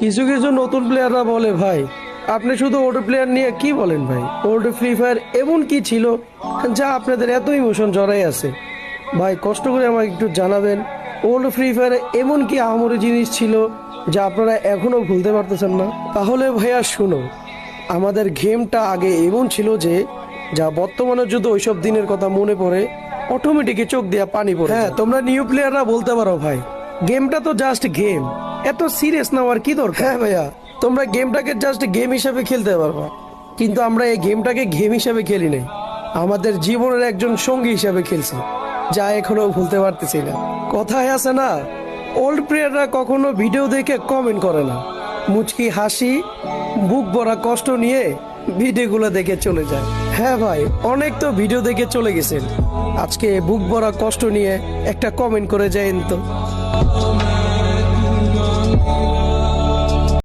কিছু কিছু নতুন প্লেয়াররা বলে ভাই আপনি শুধু ওল্ড প্লেয়ার নিয়ে কি বলেন ভাই, ওল্ড ফ্রি ফায়ার এমন কি ছিল যা আপনাদের এত ইমোশন জড়াই আছে? ভাই কষ্ট করে আমাকে একটু জানাবেন, ওল্ড ফ্রি ফায়ারে এমন কি আহামরি জিনিস ছিল যা আপনারা এখনো ভুলতে পারতেছেন না? তাহলে ভাইয়া শুনো, আমাদের গেমটা আগে এমন ছিল যে যা বর্তমানে যদি ওইসব দিনের কথা মনে পড়ে অটোমেটিকই চোখ দিয়া পানি পড়ে। হ্যাঁ, তোমরা নিউ প্লেয়াররা বলতে পারো ভাই গেমটা তো জাস্ট গেম, এত সিরিয়াস নেওয়ার কি দরকার? হ্যাঁ ভাইয়া, তোমরা গেমটাকে জাস্ট গেম হিসাবে খেলতে পারবা, কিন্তু আমরা এই গেমটাকে গেম হিসাবে খেলি নাই, আমাদের জীবনের একজন সঙ্গী হিসাবে খেলছি, যা এখনো ভুলতে পারতেছি না। কথায় আছে না, ওল্ড প্লেয়াররা কখনো ভিডিও দেখে কমেন্ট করে না, মুচকি হাসি বুক ভরা কষ্ট নিয়ে ভিডিওগুলো দেখে চলে যায়। হ্যাঁ ভাই, অনেক তো ভিডিও দেখে চলে গেছেন, আজকে বুক ভরা কষ্ট নিয়ে একটা কমেন্ট করে যাইন তো।